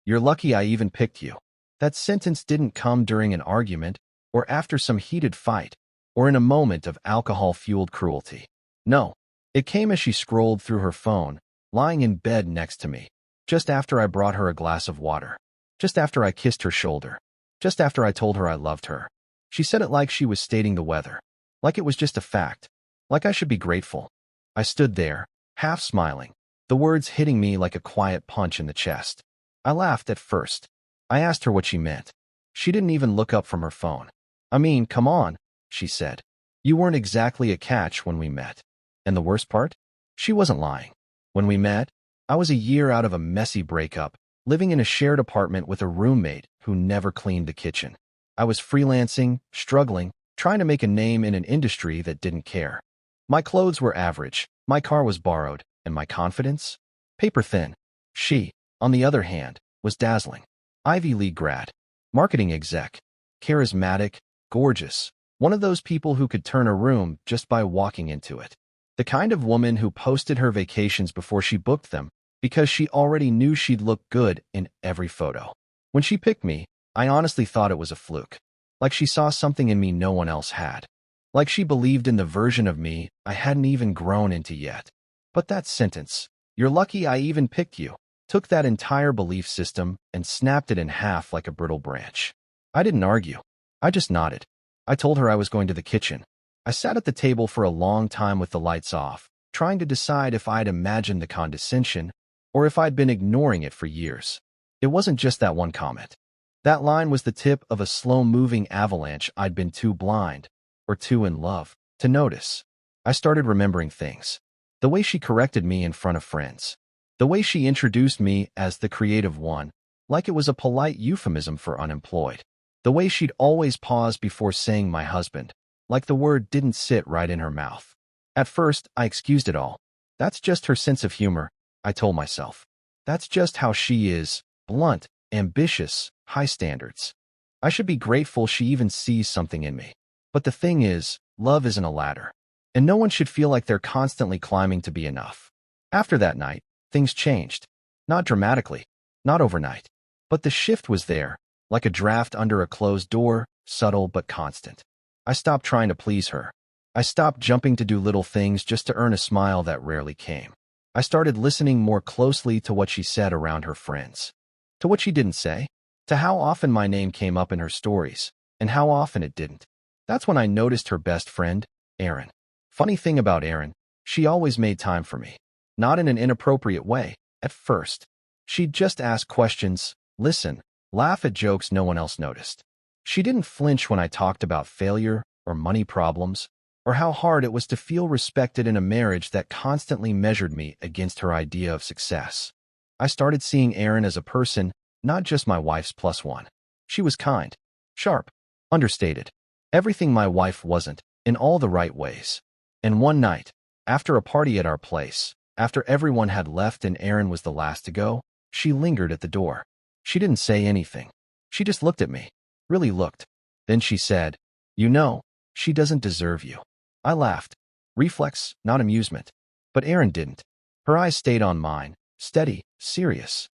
You're lucky I even picked you. That sentence didn't come during an argument, or after some heated fight, or in a moment of alcohol-fueled cruelty. No, it came as she scrolled through her phone, lying in bed next to me, just after I brought her a glass of water, just after I kissed her shoulder, just after I told her I loved her. She said it like she was stating the weather, like it was just a fact, like I should be grateful. I stood there, half smiling, the words hitting me like a quiet punch in the chest. I laughed at first. I asked her what she meant. She didn't even look up from her phone. I mean, come on, she said. You weren't exactly a catch when we met. And the worst part? She wasn't lying. When we met, I was a year out of a messy breakup, living in a shared apartment with a roommate who never cleaned the kitchen. I was freelancing, struggling, trying to make a name in an industry that didn't care. My clothes were average, my car was borrowed, and my confidence? Paper thin. She, on the other hand, was dazzling. Ivy League grad, marketing exec, charismatic, gorgeous, one of those people who could turn a room just by walking into it. The kind of woman who posted her vacations before she booked them because she already knew she'd look good in every photo. When she picked me, I honestly thought it was a fluke. Like she saw something in me no one else had. Like she believed in the version of me I hadn't even grown into yet. But that sentence, "You're lucky I even picked you," took that entire belief system and snapped it in half like a brittle branch. I didn't argue. I just nodded. I told her I was going to the kitchen. I sat at the table for a long time with the lights off, trying to decide if I'd imagined the condescension or if I'd been ignoring it for years. It wasn't just that one comment. That line was the tip of a slow-moving avalanche I'd been too blind, or too in love, to notice. I started remembering things. The way she corrected me in front of friends. The way she introduced me as the creative one, like it was a polite euphemism for unemployed. The way she'd always pause before saying my husband, like the word didn't sit right in her mouth. At first, I excused it all. That's just her sense of humor, I told myself. That's just how she is, blunt, ambitious, high standards. I should be grateful she even sees something in me. But the thing is, love isn't a ladder, and no one should feel like they're constantly climbing to be enough. After that night, things changed. Not dramatically, not overnight, but the shift was there, like a draft under a closed door, subtle but constant. I stopped trying to please her. I stopped jumping to do little things just to earn a smile that rarely came. I started listening more closely to what she said around her friends, to what she didn't say, to how often my name came up in her stories, and how often it didn't. That's when I noticed her best friend, Erin. Funny thing about Erin, she always made time for me. Not in an inappropriate way, at first. She'd just ask questions, listen, laugh at jokes no one else noticed. She didn't flinch when I talked about failure or money problems, or how hard it was to feel respected in a marriage that constantly measured me against her idea of success. I started seeing Erin as a person, not just my wife's plus one. She was kind, sharp, understated. Everything my wife wasn't, in all the right ways. And one night, after a party at our place, after everyone had left and Erin was the last to go, she lingered at the door. She didn't say anything. She just looked at me. Really looked. Then she said, "You know, she doesn't deserve you." I laughed. Reflex, not amusement. But Erin didn't. Her eyes stayed on mine, steady, serious.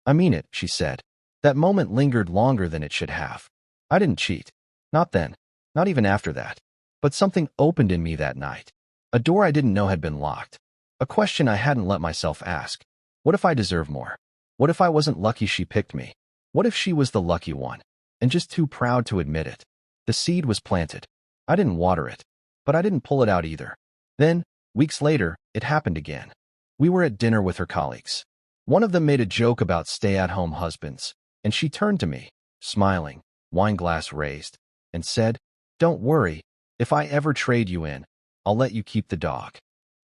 "I mean it," she said. That moment lingered longer than it should have. I didn't cheat. Not then. Not even after that. But something opened in me that night. A door I didn't know had been locked. A question I hadn't let myself ask. What if I deserve more? What if I wasn't lucky she picked me? What if she was the lucky one, and just too proud to admit it? The seed was planted. I didn't water it, but I didn't pull it out either. Then, weeks later, it happened again. We were at dinner with her colleagues. One of them made a joke about stay-at-home husbands, and she turned to me, smiling, wine glass raised, and said, "Don't worry, if I ever trade you in, I'll let you keep the dog."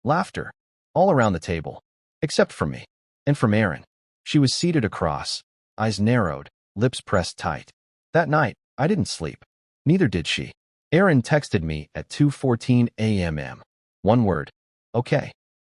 Laughter, all around the table, except for me, and from Erin. She was seated across, eyes narrowed, lips pressed tight. That night, I didn't sleep. Neither did she. Erin texted me at 2:14 a.m. One word, "Okay."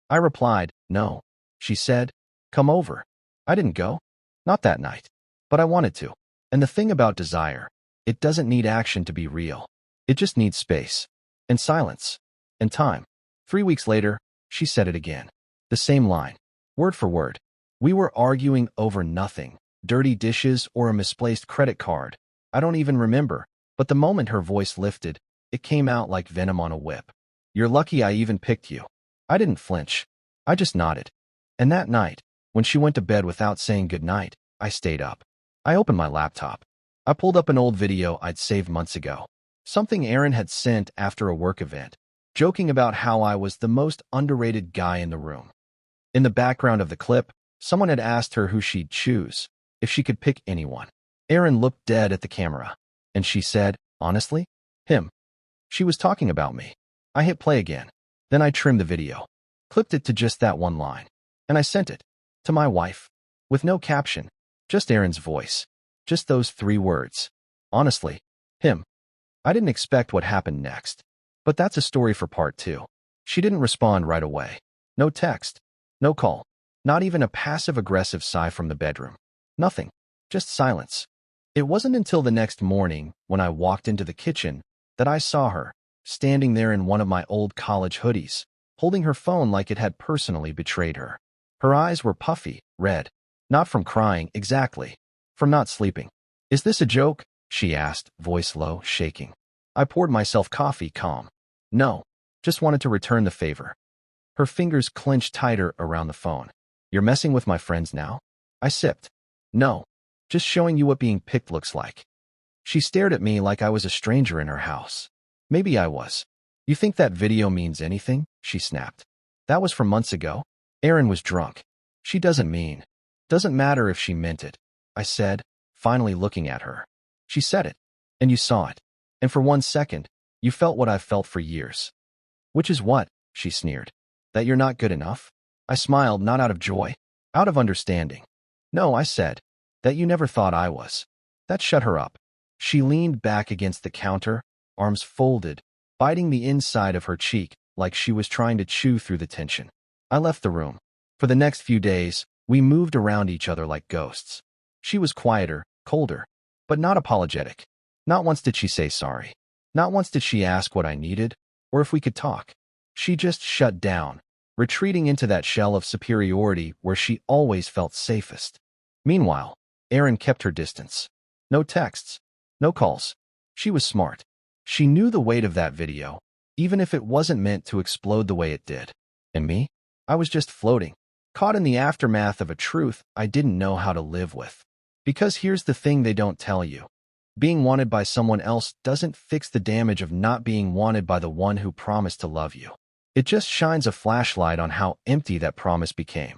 I replied, "No." She said, "Come over." I didn't go. Not that night. But I wanted to. And the thing about desire, it doesn't need action to be real. It just needs space. And silence. And time. 3 weeks later, she said it again. The same line. Word for word. We were arguing over nothing, dirty dishes, or a misplaced credit card. I don't even remember, but the moment her voice lifted, it came out like venom on a whip. You're lucky I even picked you. I didn't flinch. I just nodded. And that night, when she went to bed without saying goodnight, I stayed up. I opened my laptop. I pulled up an old video I'd saved months ago. Something Erin had sent after a work event, joking about how I was the most underrated guy in the room. In the background of the clip, someone had asked her who she'd choose, if she could pick anyone. Erin looked dead at the camera, and she said, honestly, him. She was talking about me. I hit play again. Then I trimmed the video, clipped it to just that one line, and I sent it to my wife, with no caption, just Erin's voice, just those 3 words. Honestly, him. I didn't expect what happened next, but that's a story for part 2. She didn't respond right away. No text, no call, not even a passive-aggressive sigh from the bedroom. Nothing, just silence. It wasn't until the next morning, when I walked into the kitchen, that I saw her, standing there in one of my old college hoodies, holding her phone like it had personally betrayed her. Her eyes were puffy, red. Not from crying, exactly. From not sleeping. Is this a joke? She asked, voice low, shaking. I poured myself coffee, calm. No, just wanted to return the favor. Her fingers clenched tighter around the phone. You're messing with my friends now? I sipped. No, just showing you what being picked looks like. She stared at me like I was a stranger in her house. Maybe I was. You think that video means anything? She snapped. That was from months ago. Erin was drunk. She doesn't mean. Doesn't matter if she meant it, I said, finally looking at her. She said it, and you saw it. And for 1 second, you felt what I've felt for years. Which is what? She sneered. That you're not good enough? I smiled, not out of joy, out of understanding. No, I said, that you never thought I was. That shut her up. She leaned back against the counter, arms folded, biting the inside of her cheek like she was trying to chew through the tension. I left the room. For the next few days, we moved around each other like ghosts. She was quieter, colder, but not apologetic. Not once did she say sorry. Not once did she ask what I needed, or if we could talk. She just shut down, retreating into that shell of superiority where she always felt safest. Meanwhile, Erin kept her distance. No texts, no calls. She was smart. She knew the weight of that video, even if it wasn't meant to explode the way it did. And me? I was just floating, caught in the aftermath of a truth I didn't know how to live with. Because here's the thing they don't tell you. Being wanted by someone else doesn't fix the damage of not being wanted by the one who promised to love you. It just shines a flashlight on how empty that promise became.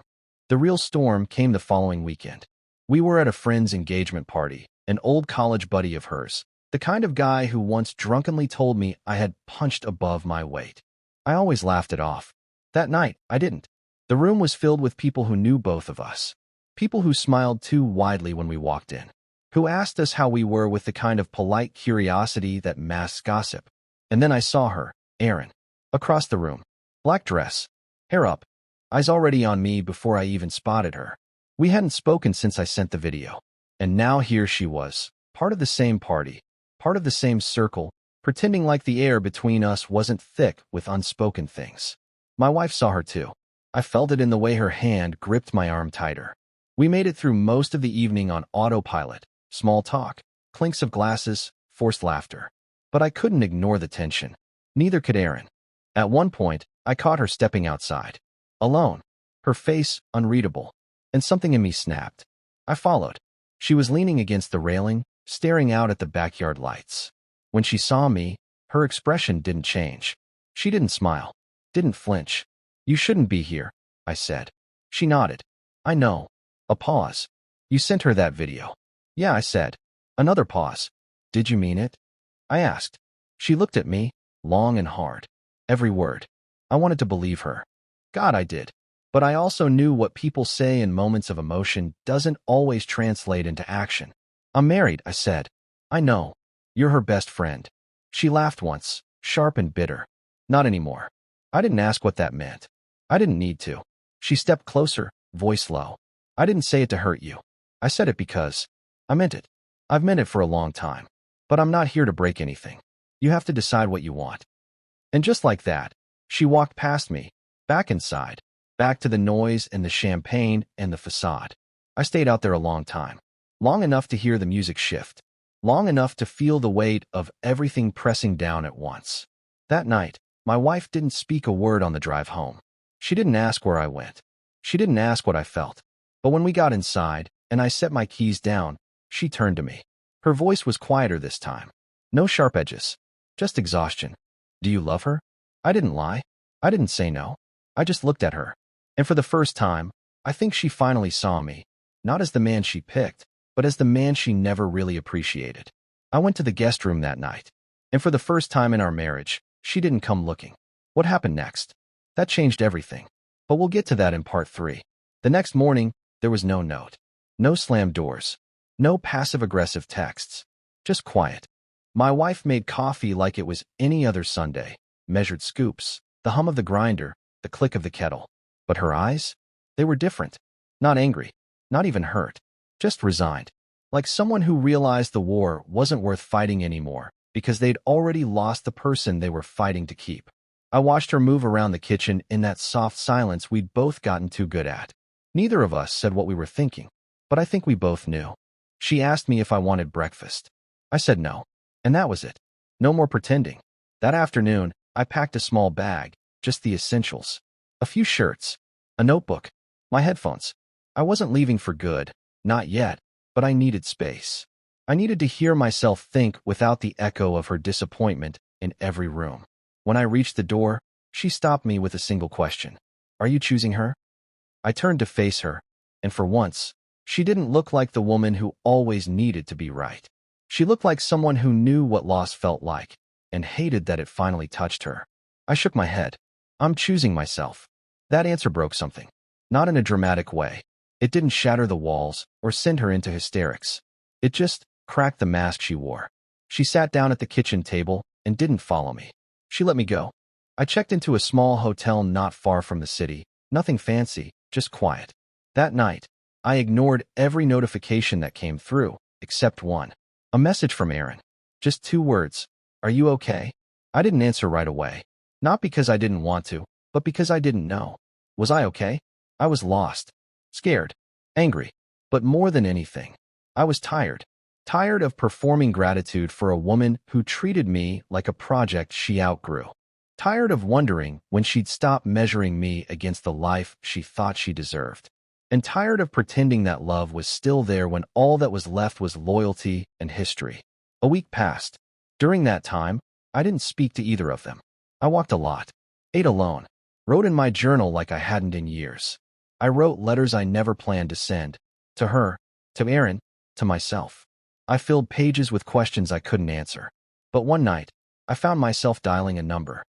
The real storm came the following weekend. We were at a friend's engagement party, an old college buddy of hers, the kind of guy who once drunkenly told me I had punched above my weight. I always laughed it off. That night, I didn't. The room was filled with people who knew both of us. People who smiled too widely when we walked in. Who asked us how we were with the kind of polite curiosity that masks gossip. And then I saw her, Erin, across the room. Black dress, hair up, eyes already on me before I even spotted her. We hadn't spoken since I sent the video. And now here she was, part of the same party, part of the same circle, pretending like the air between us wasn't thick with unspoken things. My wife saw her too. I felt it in the way her hand gripped my arm tighter. We made it through most of the evening on autopilot, small talk, clinks of glasses, forced laughter. But I couldn't ignore the tension. Neither could Erin. At one point, I caught her stepping outside. Alone. Her face unreadable. And something in me snapped. I followed. She was leaning against the railing, staring out at the backyard lights. When she saw me, her expression didn't change. She didn't smile. Didn't flinch. You shouldn't be here, I said. She nodded. I know. A pause. You sent her that video. Yeah, I said. Another pause. Did you mean it? I asked. She looked at me, long and hard. Every word. I wanted to believe her. God, I did. But I also knew what people say in moments of emotion doesn't always translate into action. I'm married, I said. I know. You're her best friend. She laughed once, sharp and bitter. Not anymore. I didn't ask what that meant. I didn't need to. She stepped closer, voice low. I didn't say it to hurt you. I said it because I meant it. I've meant it for a long time. But I'm not here to break anything. You have to decide what you want. And just like that, she walked past me, back inside, back to the noise and the champagne and the facade. I stayed out there a long time. long enough to hear the music shift, long enough to feel the weight of everything pressing down at once. That night, my wife didn't speak a word on the drive home. She didn't ask where I went. She didn't ask what I felt. But when we got inside, and I set my keys down, she turned to me. Her voice was quieter this time. No sharp edges. Just exhaustion. Do you love her? I didn't lie. I didn't say no. I just looked at her. And for the first time, I think she finally saw me, not as the man she picked, but as the man she never really appreciated. I went to the guest room that night. And for the first time in our marriage, she didn't come looking. What happened next? That changed everything. But we'll get to that in part 3. The next morning, there was no note. No slammed doors. No passive-aggressive texts. Just quiet. My wife made coffee like it was any other Sunday, measured scoops, the hum of the grinder, the click of the kettle. But her eyes? They were different. Not angry. Not even hurt. Just resigned. Like someone who realized the war wasn't worth fighting anymore because they'd already lost the person they were fighting to keep. I watched her move around the kitchen in that soft silence we'd both gotten too good at. Neither of us said what we were thinking, but I think we both knew. She asked me if I wanted breakfast. I said no. And that was it. No more pretending. That afternoon, I packed a small bag, just the essentials. A few shirts, a notebook, my headphones. I wasn't leaving for good, not yet, but I needed space. I needed to hear myself think without the echo of her disappointment in every room. When I reached the door, she stopped me with a single question. Are you choosing her? I turned to face her, and for once, she didn't look like the woman who always needed to be right. She looked like someone who knew what loss felt like, and hated that it finally touched her. I shook my head. I'm choosing myself. That answer broke something. Not in a dramatic way. It didn't shatter the walls or send her into hysterics. It just cracked the mask she wore. She sat down at the kitchen table and didn't follow me. She let me go. I checked into a small hotel not far from the city. Nothing fancy, just quiet. That night, I ignored every notification that came through, except one. A message from Aaron. Just 2 words. Are you okay? I didn't answer right away. Not because I didn't want to, but because I didn't know. Was I okay? I was lost. Scared. Angry. But more than anything, I was tired. Tired of performing gratitude for a woman who treated me like a project she outgrew. Tired of wondering when she'd stop measuring me against the life she thought she deserved. And tired of pretending that love was still there when all that was left was loyalty and history. A week passed. During that time, I didn't speak to either of them. I walked a lot, ate alone, wrote in my journal like I hadn't in years. I wrote letters I never planned to send. To her, to Aaron, to myself. I filled pages with questions I couldn't answer. But one night, I found myself dialing a number.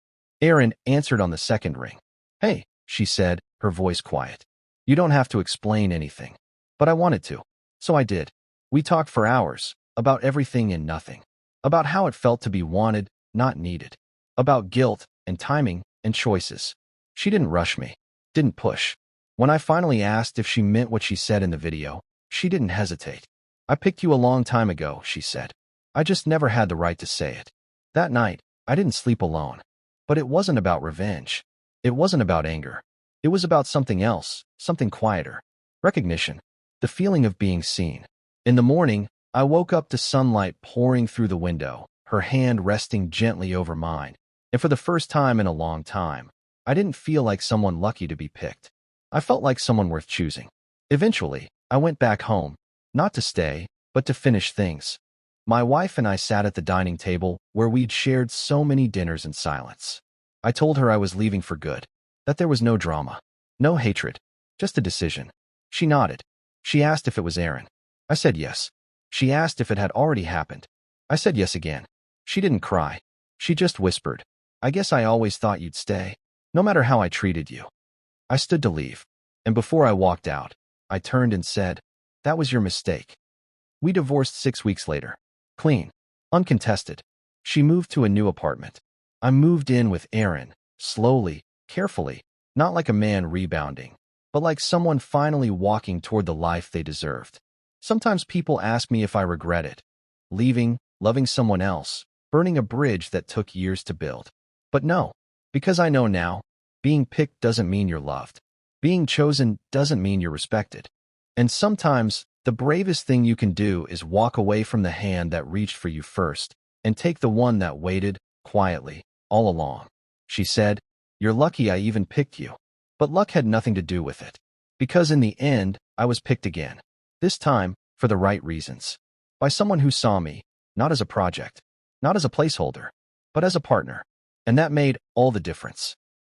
Aaron answered on the second ring. Hey, she said, her voice quiet. You don't have to explain anything. But I wanted to. So I did. We talked for hours, about everything and nothing. About how it felt to be wanted, not needed. About guilt and timing and choices. She didn't rush me. Didn't push. When I finally asked if she meant what she said in the video, she didn't hesitate. I picked you a long time ago, she said. I just never had the right to say it. That night, I didn't sleep alone. But it wasn't about revenge. It wasn't about anger. It was about something else, something quieter. Recognition. The feeling of being seen. In the morning, I woke up to sunlight pouring through the window, her hand resting gently over mine. And for the first time in a long time, I didn't feel like someone lucky to be picked. I felt like someone worth choosing. Eventually, I went back home, not to stay, but to finish things. My wife and I sat at the dining table where we'd shared so many dinners in silence. I told her I was leaving for good, that there was no drama, no hatred, just a decision. She nodded. She asked if it was Aaron. I said yes. She asked if it had already happened. I said yes again. She didn't cry. She just whispered, I guess I always thought you'd stay, no matter how I treated you. I stood to leave, and before I walked out, I turned and said, that was your mistake. We divorced 6 weeks later. Clean. Uncontested. She moved to a new apartment. I moved in with Aaron, slowly, carefully, not like a man rebounding, but like someone finally walking toward the life they deserved. Sometimes people ask me if I regret it. Leaving, loving someone else, burning a bridge that took years to build. But no, because I know now, being picked doesn't mean you're loved. Being chosen doesn't mean you're respected. And sometimes, The bravest thing you can do is walk away from the hand that reached for you first and take the one that waited, quietly, all along. She said, "You're lucky I even picked you." But luck had nothing to do with it. Because in the end, I was picked again. This time, for the right reasons. By someone who saw me, not as a project, not as a placeholder, but as a partner. And that made all the difference.